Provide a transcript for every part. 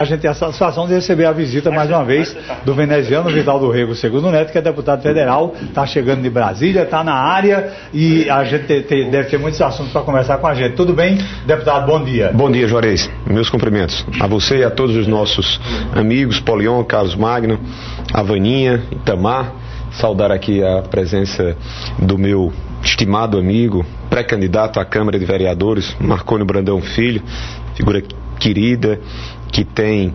A gente tem a satisfação de receber a visita mais uma vez do veneziano Vital do Rego II Neto, que é deputado federal, está chegando de Brasília, está na área e a gente deve ter muitos assuntos para conversar com a gente. Tudo bem, deputado? Bom dia. Bom dia, Juarez. Meus cumprimentos a você e a todos os nossos amigos, Polion, Carlos Magno, a Vaninha, Itamar. Saudar aqui a presença do meu estimado amigo, pré-candidato à Câmara de Vereadores, Marcônio Brandão Filho, figura querida, que tem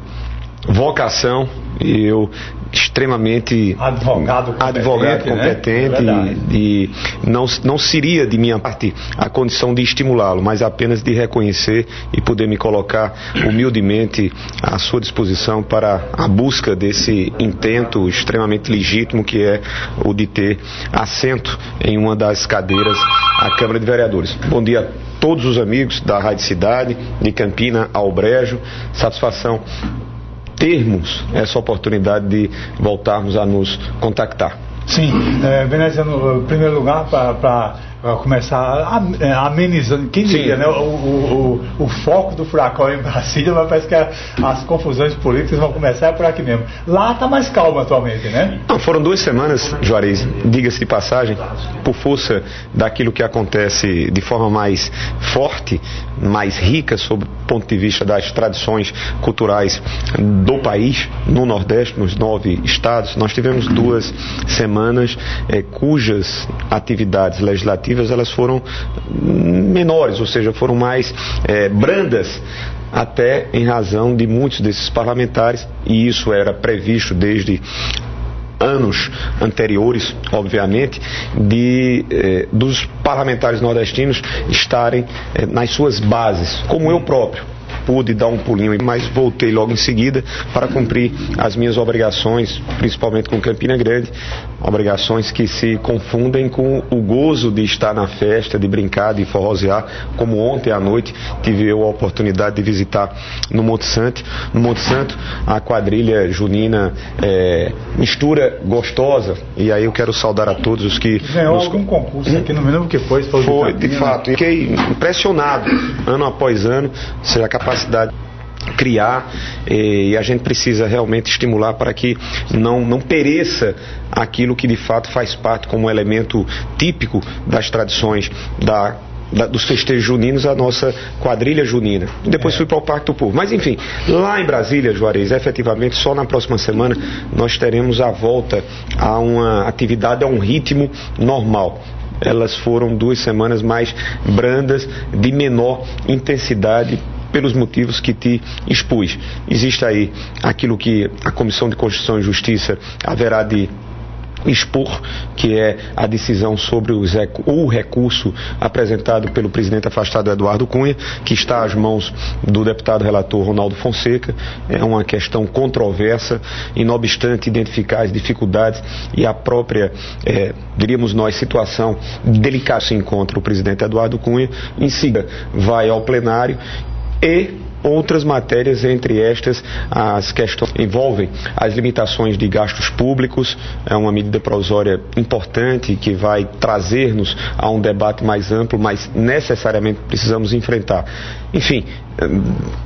vocação e eu extremamente advogado competente, né? e não seria de minha parte a condição de estimulá-lo, mas apenas de reconhecer e poder me colocar humildemente à sua disposição para a busca desse intento extremamente legítimo que é o de ter assento em uma das cadeiras à Câmara de Vereadores. Bom dia a todos os amigos da Rádio Cidade, de Campina ao Brejo. Satisfação termos essa oportunidade de voltarmos a nos contactar. Sim, veneziano, em primeiro lugar, para começar amenizando, quem diria, né, o foco do furacão em Brasília, mas parece que as confusões políticas vão começar por aqui mesmo. Lá está mais calmo atualmente, né? Não, foram 2 semanas, Juarez, diga-se de passagem, por força daquilo que acontece de forma mais forte, mais rica, sob o ponto de vista das tradições culturais do país, no Nordeste, nos 9 estados. Nós tivemos 2 semanas cujas atividades legislativas elas foram menores, ou seja, foram mais brandas, até em razão de muitos desses parlamentares, e isso era previsto desde anos anteriores, obviamente, dos parlamentares nordestinos estarem nas suas bases, como eu próprio. Pude dar um pulinho, mas voltei logo em seguida para cumprir as minhas obrigações, principalmente com Campina Grande, obrigações que se confundem com o gozo de estar na festa, de brincar, de forrosear, como ontem à noite tive eu a oportunidade de visitar no Monte Santo. No Monte Santo, a quadrilha junina mistura gostosa, e aí eu quero saudar a todos os que... Ganhou algum concurso aqui, não me lembro o que foi. Foi, de fato, e fiquei impressionado, ano após ano, a capacidade criar, e a gente precisa realmente estimular para que não pereça aquilo que de fato faz parte como elemento típico das tradições dos festejos juninos, a nossa quadrilha junina. Depois fui para o Parque do Povo. Mas enfim, lá em Brasília, Juarez, efetivamente só na próxima semana nós teremos a volta a uma atividade, a um ritmo normal. Elas foram 2 semanas mais brandas, de menor intensidade, pelos motivos que te expus. Existe aí aquilo que a Comissão de Constituição e Justiça haverá de expor, que é a decisão sobre o recurso apresentado pelo presidente afastado Eduardo Cunha, que está às mãos do deputado relator Ronaldo Fonseca. É uma questão controversa, e não obstante identificar as dificuldades e a própria, diríamos nós, situação delicada se encontra o presidente Eduardo Cunha, em seguida vai ao plenário e outras matérias, entre estas as questões que envolvem as limitações de gastos públicos. É uma medida provisória importante que vai trazer-nos a um debate mais amplo, mas necessariamente precisamos enfrentar. Enfim,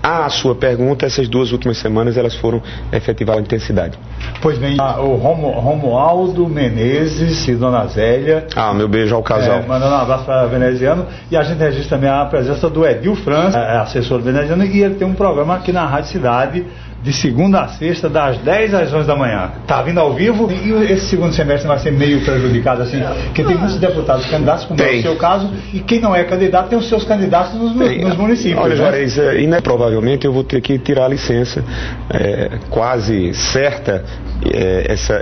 a sua pergunta, essas 2 últimas semanas elas foram efetivar a intensidade. Pois bem, o Romualdo Menezes e Dona Zélia. Meu beijo ao casal. Mandando um abraço para veneziano, e a gente registra também a presença do Edil França, assessor veneziano, e ele tem um programa aqui na Rádio Cidade, de segunda a sexta, das 10 às 11 da manhã. Está vindo ao vivo, e esse segundo semestre vai ser meio prejudicado, assim, porque tem muitos deputados candidatos, como é o seu caso, e quem não é candidato tem os seus candidatos nos municípios. Olha, Juarez, provavelmente eu vou ter que tirar a licença, quase certa,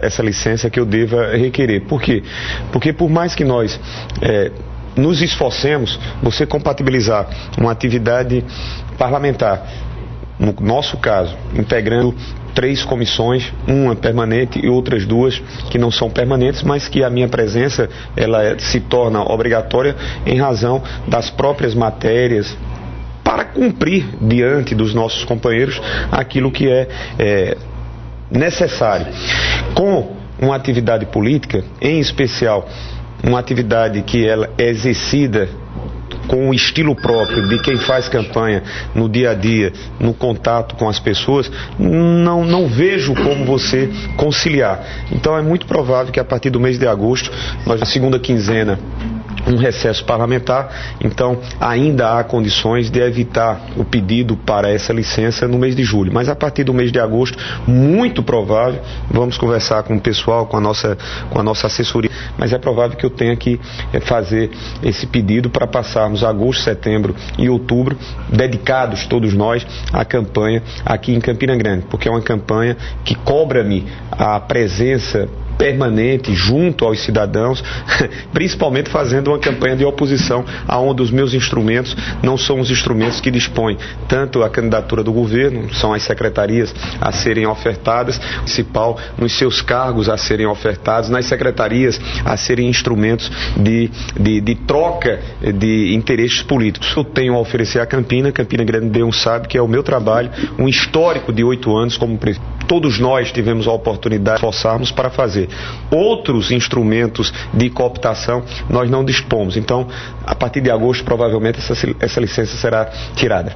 essa licença que eu deva requerer. Por quê? Porque por mais que nós nos esforcemos, você compatibilizar uma atividade parlamentar, no nosso caso, integrando 3 comissões, uma permanente e outras 2 que não são permanentes, mas que a minha presença ela se torna obrigatória em razão das próprias matérias, para cumprir diante dos nossos companheiros aquilo que é necessário. Com uma atividade política, em especial uma atividade que ela é exercida com o estilo próprio de quem faz campanha no dia a dia, no contato com as pessoas, não vejo como você conciliar. Então é muito provável que a partir do mês de agosto, nós na segunda quinzena, um recesso parlamentar, então ainda há condições de evitar o pedido para essa licença no mês de julho, mas a partir do mês de agosto, muito provável, vamos conversar com o pessoal, com a nossa assessoria, mas é provável que eu tenha que fazer esse pedido para passarmos agosto, setembro e outubro, dedicados todos nós à campanha aqui em Campina Grande, porque é uma campanha que cobra-me a presença permanente junto aos cidadãos, principalmente fazendo uma campanha de oposição aonde os meus instrumentos não são os instrumentos que dispõem tanto a candidatura do governo, são as secretarias a serem ofertadas, municipal nos seus cargos a serem ofertados, nas secretarias a serem instrumentos de troca de interesses políticos. Eu tenho a oferecer a Campina Grande D1 sabe que é o meu trabalho, um histórico de 8 anos como prefeito. Todos nós tivemos a oportunidade de forçarmos para fazer. Outros instrumentos de cooptação nós não dispomos. Então, a partir de agosto, provavelmente, essa licença será tirada.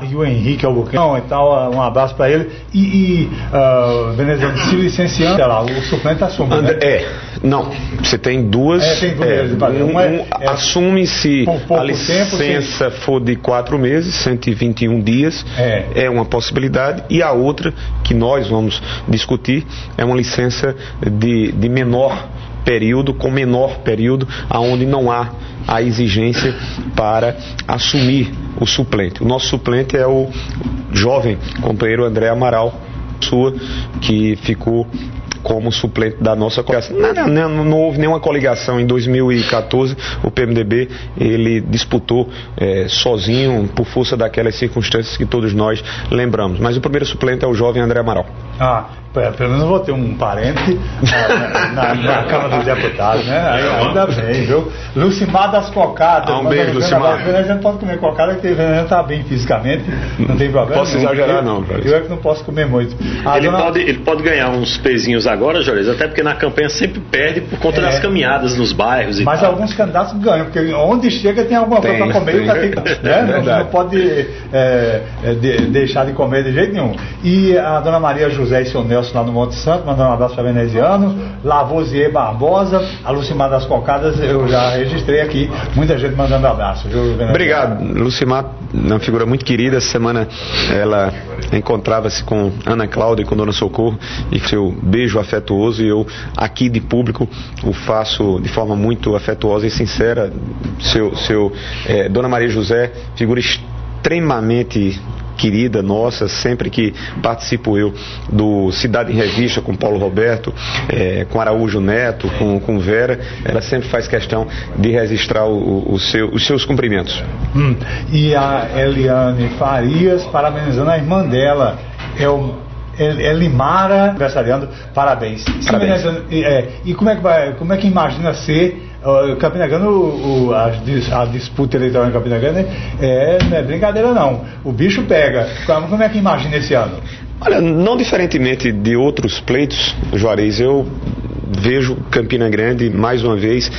E o Henrique Albuquerque, e tal, um abraço para ele. Veneziano, se licenciando, sei lá, o suplente assume, né? Não, você tem duas. Assume se a licença for de 4 meses, 121 dias, é uma possibilidade, e a outra, que nós vamos discutir, é uma licença de menor período, com menor período, aonde não há a exigência para assumir o suplente. O nosso suplente é o jovem companheiro André Amaral, que ficou como suplente da nossa coligação. Não houve nenhuma coligação em 2014, o PMDB ele disputou sozinho, por força daquelas circunstâncias que todos nós lembramos, mas o primeiro suplente é o jovem André Amaral. Pelo menos vou ter um parente na Câmara dos Deputados, né? Ainda bem, viu? Lucimar das Cocadas. Um beijo, Lucimar. O Veneziano pode comer cocada, porque o Veneziano está bem fisicamente, não tem problema. Posso exagerar, não. Eu é que não posso comer muito. Ele pode ganhar uns pezinhos agora, Juarez, até porque na campanha sempre perde por conta das caminhadas nos bairros e mas tal. Alguns candidatos ganham, porque onde chega tem alguma coisa para comer, não pode deixar de comer de jeito nenhum. E a dona Maria José e seu Nelson lá no Monte Santo, mandando um abraço para Veneziano, Lavoisier Barbosa, a Lucimar das Cocadas, eu já registrei aqui, muita gente mandando abraço, viu, Veneziano? Obrigado, Lucimar, uma figura muito querida. Essa semana ela encontrava-se com Ana Cláudia e com Dona Socorro, e seu beijo afetuoso, e eu aqui de público o faço de forma muito afetuosa e sincera. Dona Maria José, figura extremamente querida nossa, sempre que participo eu do Cidade em Revista com Paulo Roberto, com Araújo Neto, com Vera, ela sempre faz questão de registrar os seus cumprimentos. E a Eliane Farias, parabenizando a irmã dela, Elimara, aniversariando, parabéns. Parabéns. E como é que imagina ser Campina Grande, a disputa eleitoral em Campina Grande não é brincadeira não, o bicho pega. Como é que imagina esse ano? Olha, não diferentemente de outros pleitos, Juarez, eu vejo Campina Grande, mais uma vez,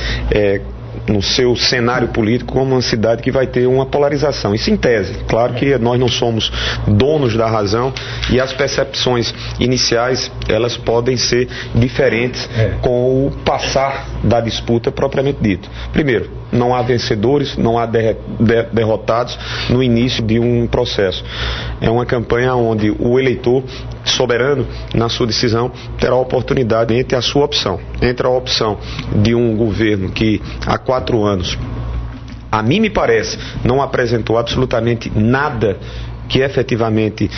no seu cenário político, como uma cidade que vai ter uma polarização. Isso em tese. Claro que nós não somos donos da razão e as percepções iniciais, elas podem ser diferentes com o passar da disputa propriamente dito. Primeiro, não há vencedores, não há derrotados no início de um processo. É uma campanha onde o eleitor soberano na sua decisão terá a oportunidade entre a sua opção, entre a opção de um governo que há 4 anos, a mim me parece, não apresentou absolutamente nada que efetivamente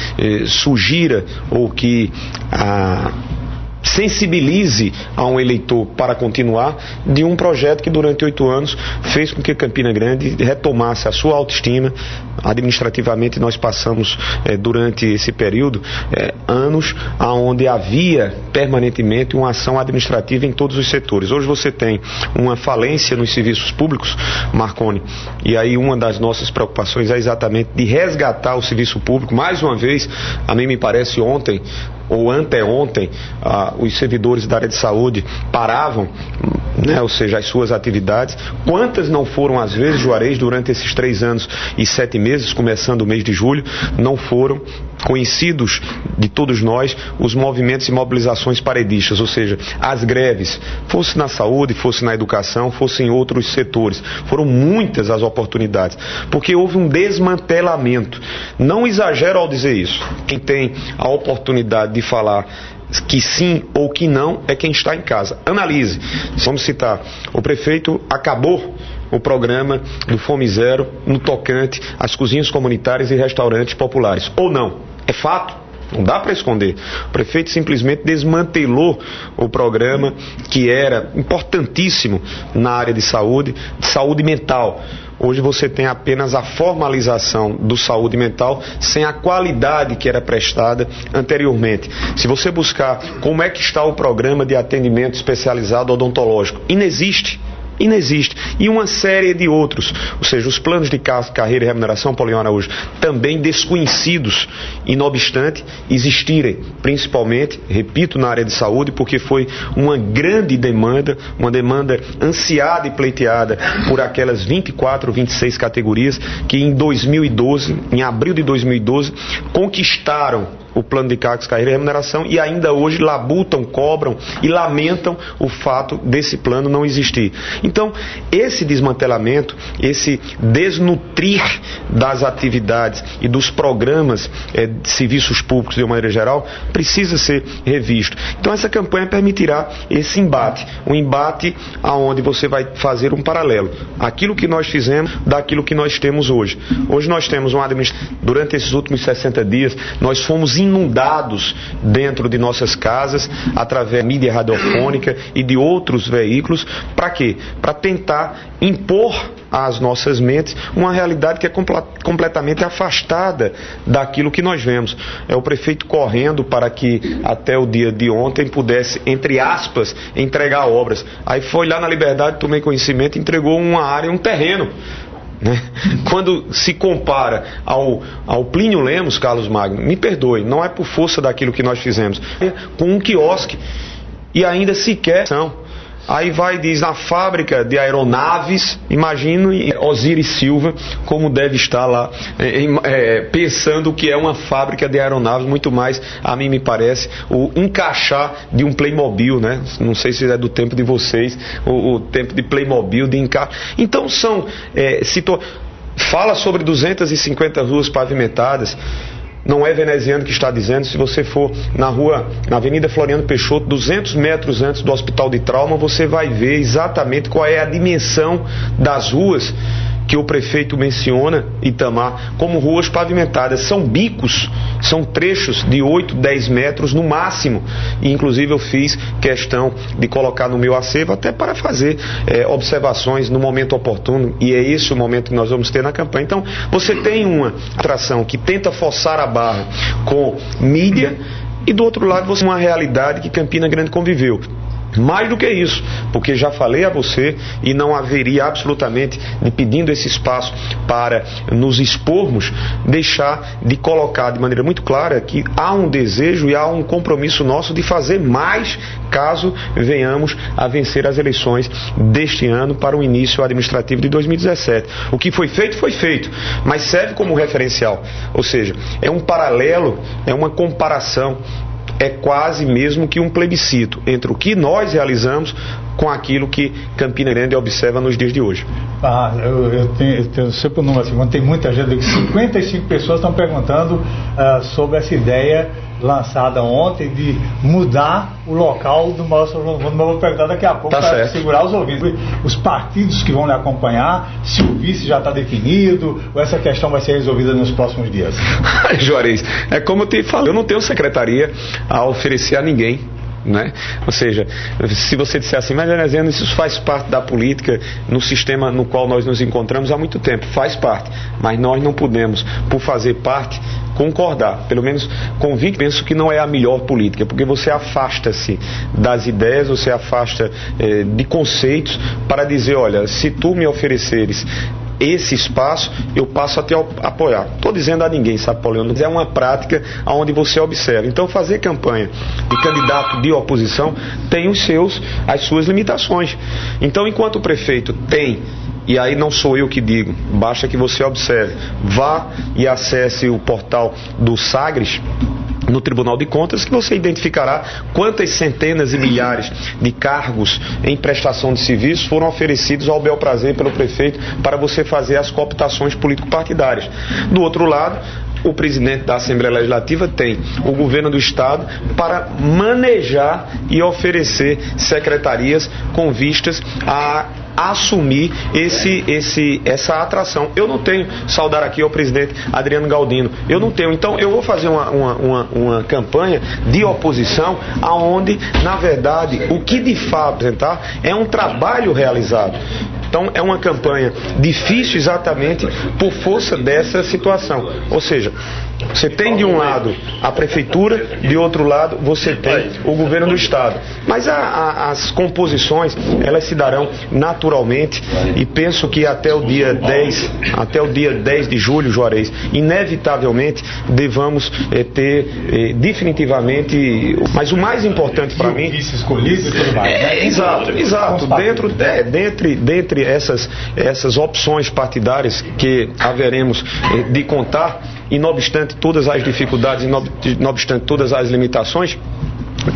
sugira ou que sensibilize a um eleitor para continuar, de um projeto que durante 8 anos fez com que Campina Grande retomasse a sua autoestima. Administrativamente nós passamos durante esse período anos onde havia permanentemente uma ação administrativa em todos os setores. Hoje você tem uma falência nos serviços públicos, Marconi, e aí uma das nossas preocupações é exatamente de resgatar o serviço público. Mais uma vez, a mim me parece ontem ou anteontem, os servidores da área de saúde paravam né? Ou seja, as suas atividades. Quantas não foram, às vezes, Juarez, durante esses 3 anos e 7 meses, começando o mês de julho, não foram conhecidos de todos nós os movimentos e mobilizações paredistas, ou seja, as greves, fosse na saúde, fosse na educação, fosse em outros setores. Foram muitas as oportunidades, porque houve um desmantelamento. Não exagero ao dizer isso. Quem tem a oportunidade de falar que sim ou que não é quem está em casa. Analise. Vamos citar, o prefeito acabou o programa do Fome Zero no tocante às cozinhas comunitárias e restaurantes populares. Ou não? É fato. Não dá para esconder. O prefeito simplesmente desmantelou o programa que era importantíssimo na área de saúde mental. Hoje você tem apenas a formalização do saúde mental sem a qualidade que era prestada anteriormente. Se você buscar como é que está o programa de atendimento especializado odontológico, inexiste. E uma série de outros, ou seja, os planos de carreira e remuneração, Paulinho Araújo, também desconhecidos, e não obstante existirem, principalmente, repito, na área de saúde, porque foi uma grande demanda, uma demanda ansiada e pleiteada por aquelas 24, 26 categorias que em 2012, em abril de 2012, conquistaram o plano de carreira e remuneração e ainda hoje labutam, cobram e lamentam o fato desse plano não existir. Então, esse desmantelamento, esse desnutrir das atividades e dos programas de serviços públicos de uma maneira geral, precisa ser revisto. Então, essa campanha permitirá esse embate, um embate aonde você vai fazer um paralelo. Aquilo que nós fizemos daquilo que nós temos hoje. Hoje nós temos uma administração, durante esses últimos 60 dias, nós fomos inundados dentro de nossas casas, através da mídia radiofônica e de outros veículos. Para quê? Para tentar impor às nossas mentes uma realidade que é completamente afastada daquilo que nós vemos. É o prefeito correndo para que até o dia de ontem pudesse, entre aspas, entregar obras. Aí foi lá na Liberdade, tomei conhecimento, entregou uma área, um terreno. Quando se compara ao Plínio Lemos, Carlos Magno, me perdoe, não é por força daquilo que nós fizemos, é com um quiosque e ainda sequer são. Aí vai e diz, na fábrica de aeronaves, imagino Osiris Silva como deve estar lá, pensando que é uma fábrica de aeronaves, muito mais, a mim me parece, o encaixar de um Playmobil, né? Não sei se é do tempo de vocês, o tempo de Playmobil, de encaixe. Então são, fala sobre 250 ruas pavimentadas. Não é veneziano que está dizendo. Se você for na Avenida Floriano Peixoto, 200 metros antes do Hospital de Trauma, você vai ver exatamente qual é a dimensão das ruas que o prefeito menciona, Itamar, como ruas pavimentadas. São bicos, são trechos de 8, 10 metros no máximo. E, inclusive, eu fiz questão de colocar no meu acervo até para fazer observações no momento oportuno. E é esse o momento que nós vamos ter na campanha. Então, você tem uma atração que tenta forçar a barra com mídia e, do outro lado, você tem uma realidade que Campina Grande conviveu. Mais do que isso, porque já falei a você e não haveria absolutamente, pedindo esse espaço para nos expormos, deixar de colocar de maneira muito clara que há um desejo e há um compromisso nosso de fazer mais caso venhamos a vencer as eleições deste ano para o início administrativo de 2017. O que foi feito, mas serve como referencial, ou seja, é um paralelo, é uma comparação. É quase mesmo que um plebiscito entre o que nós realizamos com aquilo que Campina Grande observa nos dias de hoje. Eu tenho sempre o número assim, quando tem muita gente, 55 pessoas estão perguntando sobre essa ideia lançada ontem de mudar o local do maior São João. Mas vou perguntar daqui a pouco para segurar os ouvidos. Os partidos que vão lhe acompanhar, se o vice já está definido, ou essa questão vai ser resolvida nos próximos dias? Juarez, é como eu te falei, eu não tenho secretaria a oferecer a ninguém. Né? Ou seja, se você disser assim, mas veneziano, isso faz parte da política no sistema no qual nós nos encontramos há muito tempo, faz parte, mas nós não podemos, por fazer parte, concordar, pelo menos convicto, penso que não é a melhor política, porque você afasta-se das ideias, você afasta de conceitos para dizer, olha, se tu me ofereceres esse espaço, eu passo a te apoiar. Estou dizendo a ninguém, sabe, Paulo? É uma prática onde você observa. Então, fazer campanha de candidato de oposição tem as suas limitações. Então, enquanto o prefeito tem, e aí não sou eu que digo, basta que você observe, vá e acesse o portal do Sagres, no Tribunal de Contas, que você identificará quantas centenas e milhares de cargos em prestação de serviços foram oferecidos ao bel prazer pelo prefeito para você fazer as cooptações político-partidárias. Do outro lado, o presidente da Assembleia Legislativa tem o governo do Estado para manejar e oferecer secretarias com vistas a assumir essa atração. Eu não tenho, saudar aqui ao presidente Adriano Galdino, eu não tenho. Então eu vou fazer uma campanha de oposição aonde, na verdade, o que de fato é um trabalho realizado. Então é uma campanha difícil exatamente por força dessa situação. Ou seja, você tem de um lado a prefeitura, de outro lado você tem o governo do estado. Mas as composições, elas se darão naturalmente, e penso que até o dia 10 de julho, Juarez, inevitavelmente devamos ter definitivamente, mas o mais importante para mim... escolhido e tudo mais, né? Exato. Dentre essas opções partidárias que haveremos de contar, e não obstante todas as dificuldades, e não obstante todas as limitações,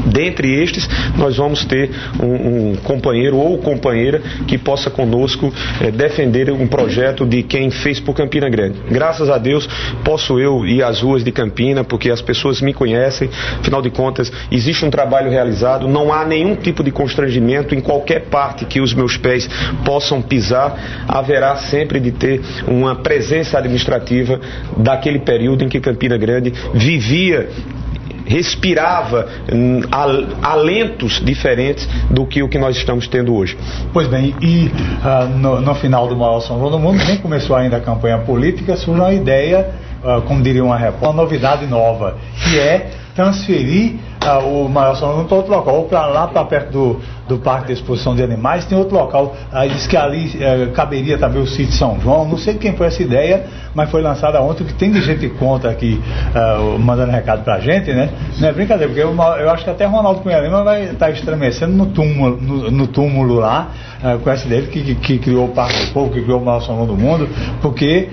dentre estes, nós vamos ter um companheiro ou companheira que possa conosco defender um projeto de quem fez por Campina Grande. Graças a Deus, posso eu ir às ruas de Campina, porque as pessoas me conhecem, afinal de contas, existe um trabalho realizado, não há nenhum tipo de constrangimento em qualquer parte que os meus pés possam pisar, haverá sempre de ter uma presença administrativa daquele período em que Campina Grande respirava alentos diferentes do que o que nós estamos tendo hoje. Pois bem, e no final do maior São João do Mundo, nem começou ainda a campanha política, surgiu uma ideia, como diria uma repórter, uma novidade nova, que é transferir o maior São João para outro local, ou para lá, para perto do Parque de Exposição de Animais, tem outro local, diz que ali caberia também o sítio São João, não sei quem foi essa ideia, mas foi lançada ontem, que tem de gente contra aqui, mandando recado pra gente, né? Não é brincadeira, porque eu acho que até Ronaldo Cunha Lima vai estar estremecendo no túmulo lá, com essa ideia que criou o Parque do Povo, que criou o maior São João do Mundo, porque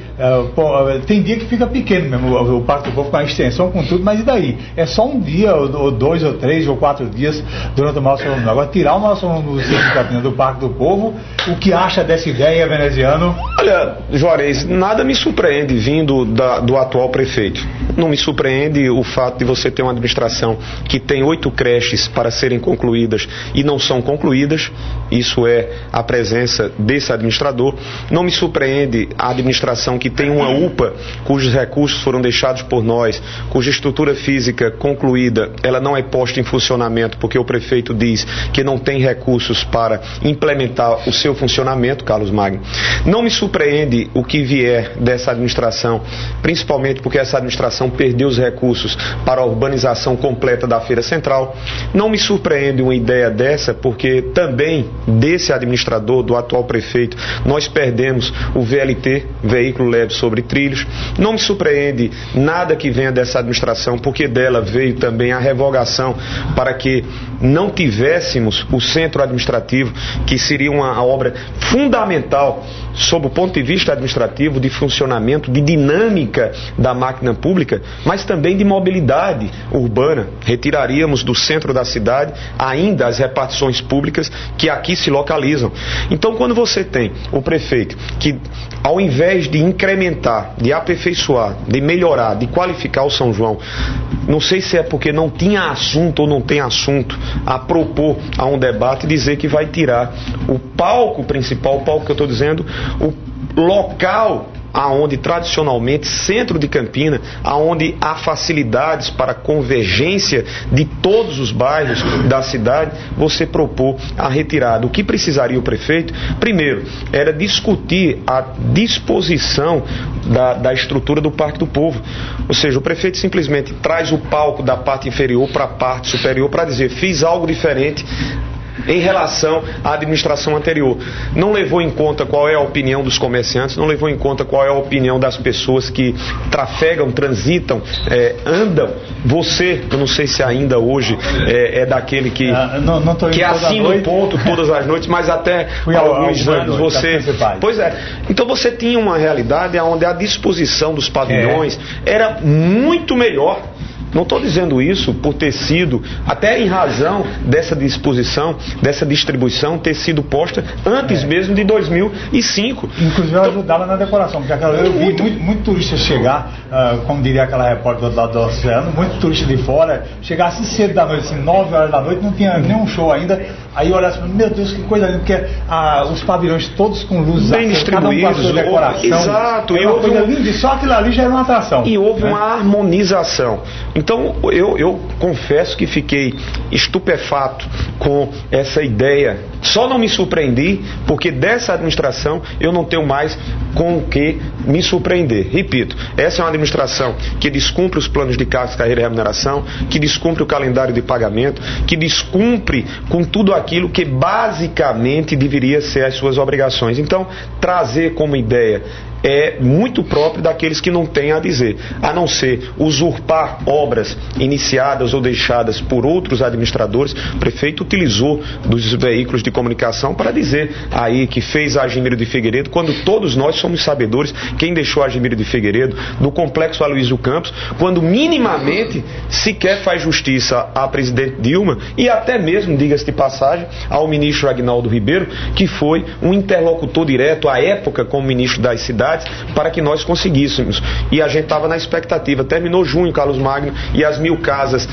tem dia que fica pequeno mesmo, o Parque do Povo com a extensão, com tudo, mas e daí? É só um dia, ou 2, ou 3, ou 4 dias durante o maior São João do Mundo. Agora, tirar o maior São João do Mundo do Parque do Povo, o que acha dessa ideia, veneziano? Olha, Juarez, nada me surpreende vindo do atual prefeito. Não me surpreende o fato de você ter uma administração que tem 8 creches para serem concluídas e não são concluídas. Isso é a presença desse administrador. Não me surpreende a administração que tem uma UPA cujos recursos foram deixados por nós, cuja estrutura física concluída, ela não é posta em funcionamento porque o prefeito diz que não tem recursos para implementar o seu funcionamento, Carlos Magno. Não me surpreende o que vier dessa administração, principalmente porque essa administração perdeu os recursos para a urbanização completa da Feira Central. Não me surpreende uma ideia dessa, porque também desse administrador, do atual prefeito, nós perdemos o VLT, Veículo Leve sobre Trilhos. Não me surpreende nada que venha dessa administração, porque dela veio também a revogação para que não tivéssemos o centro administrativo, que seria uma obra fundamental sob o ponto de vista administrativo, de funcionamento, de dinâmica da máquina pública, mas também de mobilidade urbana. Retiraríamos do centro da cidade ainda as repartições públicas que aqui se localizam. Então, quando você tem o prefeito que, ao invés de incrementar, de aperfeiçoar, de melhorar, de qualificar o São João, não sei se é porque não tinha assunto ou não tem assunto a propor a um debate, dizer que vai tirar o palco principal, o palco que eu estou dizendo, o local aonde tradicionalmente, centro de Campina, aonde há facilidades para convergência de todos os bairros da cidade, você propor a retirada. O que precisaria o prefeito? Primeiro, era discutir a disposição da estrutura do Parque do Povo. Ou seja, o prefeito simplesmente traz o palco da parte inferior para a parte superior para dizer, fiz algo diferente. em relação à administração anterior. Não levou em conta qual é a opinião dos comerciantes, não levou em conta qual é a opinião das pessoas que trafegam, transitam, andam. Você, eu não sei se ainda hoje é daquele que assina o ponto todas as noites, mas até alguns anos você... Pois é. Então você tinha uma realidade onde a disposição dos pavilhões era muito melhor. Não estou dizendo isso por ter sido, até em razão dessa disposição, dessa distribuição ter sido posta antes mesmo de 2005. Inclusive ajudava na decoração, porque eu vi muito turista chegar, como diria aquela repórter do lado do oceano, muito turista de fora, chegar assim cedo da noite, assim, 9 horas da noite, não tinha nenhum show ainda, aí olha assim, meu Deus, que coisa linda, porque os pavilhões todos com luzes bem distribuídos, decoração. Exato, e uma coisa linda, só aquilo ali já era uma atração. E houve uma harmonização. Então, eu confesso que fiquei estupefato com essa ideia. Só não me surpreendi, porque dessa administração eu não tenho mais com o que me surpreender. Repito, essa é uma administração que descumpre os planos de cargos, carreira e remuneração, que descumpre o calendário de pagamento, que descumpre com tudo aquilo que basicamente deveria ser as suas obrigações. Então, trazer como ideia é muito próprio daqueles que não têm a dizer, a não ser usurpar obras iniciadas ou deixadas por outros administradores. O prefeito utilizou dos veículos de comunicação para dizer aí que fez a Argemiro de Figueiredo, quando todos nós somos sabedores quem deixou a Argemiro de Figueiredo, do complexo Aloysio Campos, quando minimamente sequer faz justiça à presidente Dilma e até mesmo, diga-se de passagem, ao ministro Aguinaldo Ribeiro, que foi um interlocutor direto à época como ministro das cidades, para que nós conseguíssemos. E a gente estava na expectativa. Terminou junho, Carlos Magno, e as 1000 casas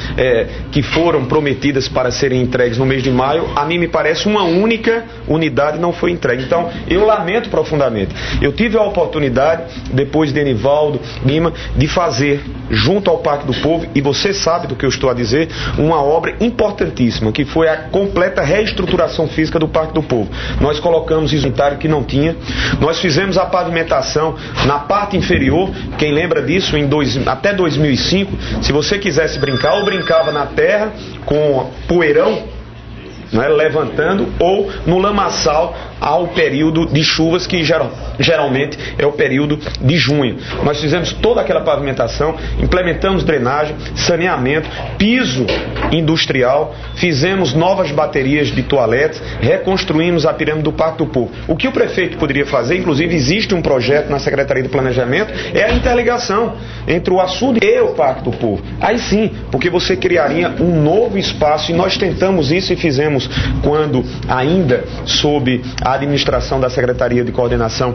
que foram prometidas para serem entregues no mês de maio, a mim me parece uma única unidade não foi entregue. Então, eu lamento profundamente. Eu tive a oportunidade, depois de Enivaldo Lima, de fazer, junto ao Parque do Povo, e você sabe do que eu estou a dizer, uma obra importantíssima, que foi a completa reestruturação física do Parque do Povo. Nós colocamos inventário que não tinha, nós fizemos a pavimentação na parte inferior. Quem lembra disso, até 2005, se você quisesse brincar, ou brincava na terra com poeirão, né, levantando, ou no lamaçal ao período de chuvas, que geralmente é o período de junho. Nós fizemos toda aquela pavimentação, implementamos drenagem, saneamento, piso industrial, fizemos novas baterias de toaletes, reconstruímos a pirâmide do Parque do Povo. O que o prefeito poderia fazer, inclusive existe um projeto na Secretaria de Planejamento, é a interligação entre o açude e o Parque do Povo. Aí sim, porque você criaria um novo espaço, e nós tentamos isso e fizemos quando ainda sob a administração da Secretaria de Coordenação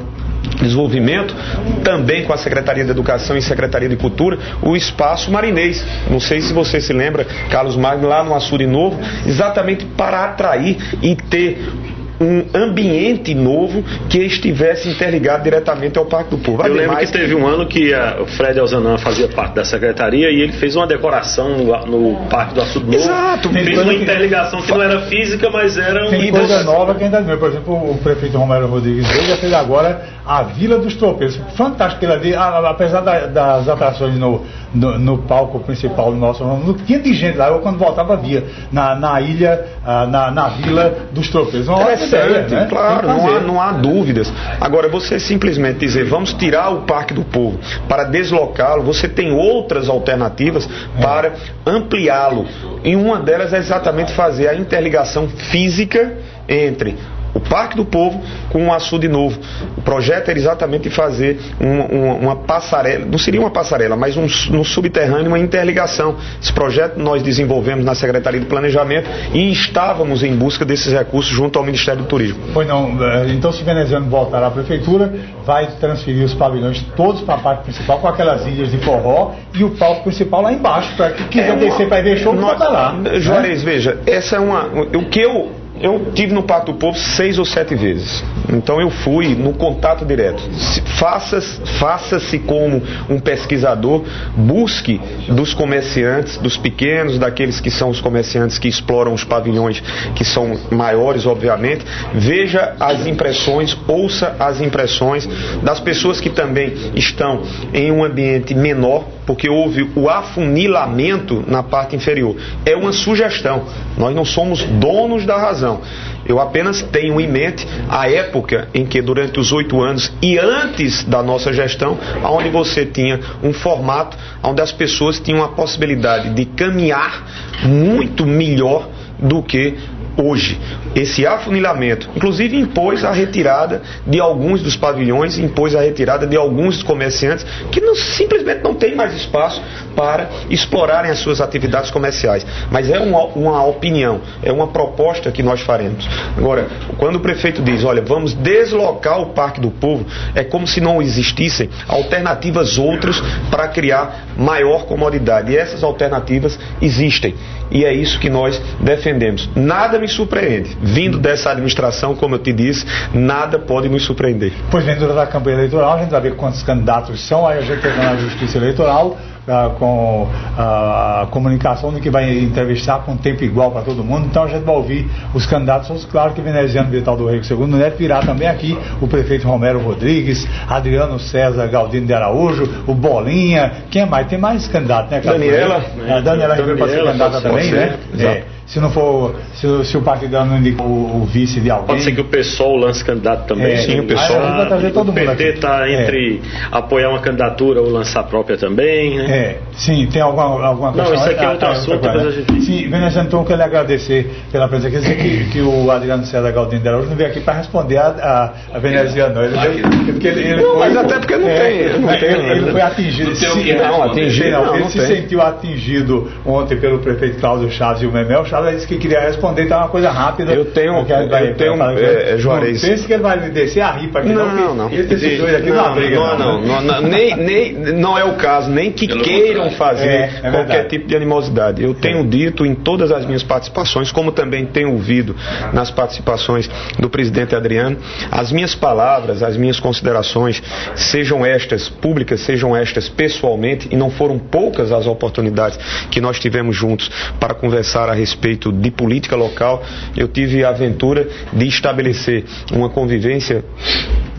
e Desenvolvimento, também com a Secretaria de Educação e Secretaria de Cultura, o Espaço Marinês. Não sei se você se lembra, Carlos Magno, lá no Açude Novo, exatamente para atrair e ter um ambiente novo que estivesse interligado diretamente ao Parque do Povo. Eu lembro que teve um ano que o Fred Elzanan fazia parte da secretaria e ele fez uma decoração no Parque do Açude Novo. Exato. Fez uma interligação que não era física, mas era Tem coisa nova que ainda não. Por exemplo, o prefeito Romero Rodrigues já fez agora a Vila dos Tropeiros. Fantástico aquilo ali, apesar das atrações no palco principal do nosso, não tinha de gente lá. Eu, quando voltava, via na ilha, na Vila dos Tropeiros. Né? Claro, não há dúvidas. Agora, você simplesmente dizer, vamos tirar o Parque do Povo para deslocá-lo, você tem outras alternativas para ampliá-lo. E uma delas é exatamente fazer a interligação física entre o Parque do Povo com o Açude Novo. O projeto era exatamente fazer uma passarela, não seria uma passarela, mas no subterrâneo, uma interligação. Esse projeto nós desenvolvemos na Secretaria de Planejamento e estávamos em busca desses recursos junto ao Ministério do Turismo. Pois não, então se veneziano voltar à Prefeitura, vai transferir os pavilhões todos para a parte principal, com aquelas ilhas de forró, e o palco principal lá embaixo, para quem quiser descer para ver show, volta lá. Juarez, veja, essa é o que eu tive no Parque do Povo 6 ou 7 vezes. Então eu fui no contato direto. Faça-se como um pesquisador, busque dos comerciantes, dos pequenos, daqueles que são os comerciantes que exploram os pavilhões, que são maiores, obviamente. Veja as impressões, ouça as impressões das pessoas que também estão em um ambiente menor, porque houve o afunilamento na parte inferior. É uma sugestão. Nós não somos donos da razão. razão. Eu apenas tenho em mente a época em que, durante os 8 anos e antes da nossa gestão, onde você tinha um formato onde as pessoas tinham a possibilidade de caminhar muito melhor do que hoje. Esse afunilamento, inclusive, impôs a retirada de alguns dos pavilhões, impôs a retirada de alguns dos comerciantes que simplesmente não têm mais espaço para explorarem as suas atividades comerciais. Mas é uma opinião, é uma proposta que nós faremos. Agora, quando o prefeito diz, olha, vamos deslocar o Parque do Povo, é como se não existissem alternativas outras para criar maior comodidade. E essas alternativas existem. E é isso que nós defendemos. Nada me surpreende. Vindo dessa administração, como eu te disse, nada pode nos surpreender. Pois bem, durante a campanha eleitoral, a gente vai ver quantos candidatos são, aí a gente tem na Justiça Eleitoral, com a comunicação de que vai entrevistar com tempo igual para todo mundo. Então a gente vai ouvir os candidatos. Claro que Veneziano Vital do Rego II Neto virá também aqui o prefeito Romero Rodrigues, Adriano César Galdino de Araújo, o Bolinha, quem mais? Tem mais candidatos, né? Daniela. Daniela Ribeiro pode ser candidata também, né? Se não for, se o partido não indica o vice de alguém. Pode ser que o PSOL lance candidato também. Sim, o PSOL. Vai trazer todo o mundo PT está entre apoiar uma candidatura ou lançar a própria também, né? Sim, tem alguma questão. Não, isso aqui é outro assunto, depois a gente... Sim, Veneziano, então eu quero lhe agradecer pela presença. Quer dizer que o Adriano César Galdino de Araújo não veio aqui para responder a Veneziano, não. Mas até porque não tem. Ele foi atingido. Ele se sentiu atingido ontem pelo prefeito Cláudio Chaves e o Memel. Ela disse que queria responder, então é uma coisa rápida. Juarez. Pense que ele vai descer a ripa aqui. Não. Ele tem esses dois aqui numa briga. Não é o caso, nem que queiram fazer qualquer tipo de animosidade. Eu tenho dito em todas as minhas participações, como também tenho ouvido nas participações do presidente Adriano, as minhas palavras, as minhas considerações, sejam estas públicas, sejam estas pessoalmente, e não foram poucas as oportunidades que nós tivemos juntos para conversar a respeito de política local. Eu tive a aventura de estabelecer uma convivência,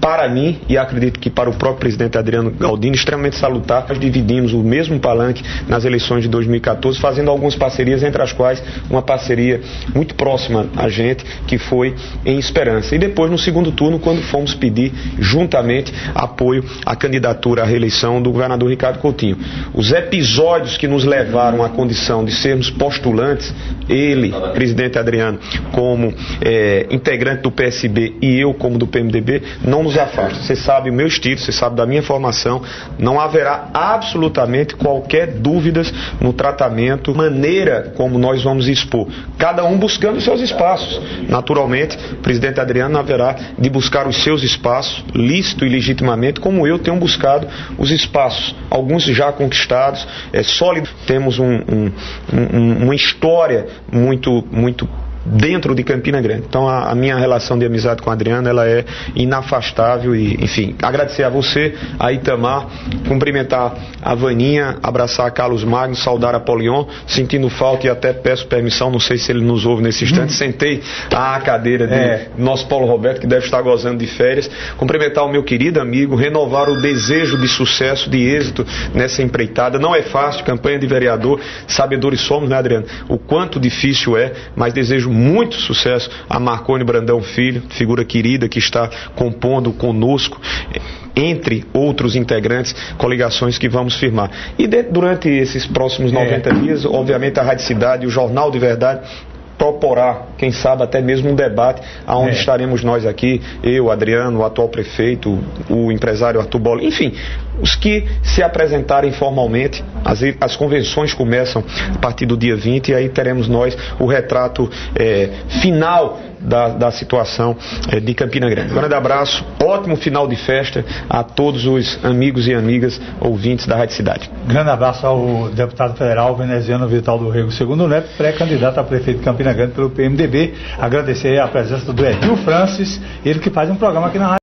para mim, e acredito que para o próprio presidente Adriano Galdino, extremamente salutar. Nós dividimos o mesmo palanque nas eleições de 2014, fazendo algumas parcerias, entre as quais uma parceria muito próxima a gente, que foi em Esperança. E depois, no segundo turno, quando fomos pedir juntamente apoio à candidatura à reeleição do governador Ricardo Coutinho. Os episódios que nos levaram à condição de sermos postulantes, ele, presidente Adriano, como integrante do PSB, e eu como do PMDB, não nos afasta. Você sabe o meu estilo, você sabe da minha formação, não haverá absolutamente qualquer dúvidas no tratamento, maneira como nós vamos expor, cada um buscando seus espaços. Naturalmente, o presidente Adriano haverá de buscar os seus espaços, lícito e legitimamente, como eu tenho buscado os espaços, alguns já conquistados, sólidos. Temos uma história muito dentro de Campina Grande. Então a minha relação de amizade com a Adriana, ela é inafastável. E, enfim, agradecer a você, a Itamar, cumprimentar a Vaninha, abraçar a Carlos Magno, saudar a Polion, sentindo falta, e até peço permissão, não sei se ele nos ouve nesse instante, sentei à cadeira de nosso Paulo Roberto, que deve estar gozando de férias, cumprimentar o meu querido amigo, renovar o desejo de sucesso, de êxito nessa empreitada. Não é fácil, campanha de vereador, sabedores somos, né, Adriano? O quanto difícil é, mas desejo muito sucesso a Marconi Brandão Filho, figura querida que está compondo conosco, entre outros integrantes, coligações que vamos firmar. E durante esses próximos 90 dias, obviamente a Rádio Cidade, o Jornal de Verdade, proporá, quem sabe, até mesmo um debate onde estaremos nós aqui, eu, Adriano, o atual prefeito, o empresário Arthur Bola, enfim, os que se apresentarem formalmente. As convenções começam a partir do dia 20, e aí teremos nós o retrato final da situação de Campina Grande. Um grande abraço, ótimo final de festa a todos os amigos e amigas ouvintes da Rádio Cidade. Grande abraço ao deputado federal Veneziano Vital do Rego II Neto, pré-candidato a prefeito de Campina Grande pelo PMDB. Agradecer a presença do Edil Francis, ele que faz um programa aqui na Rádio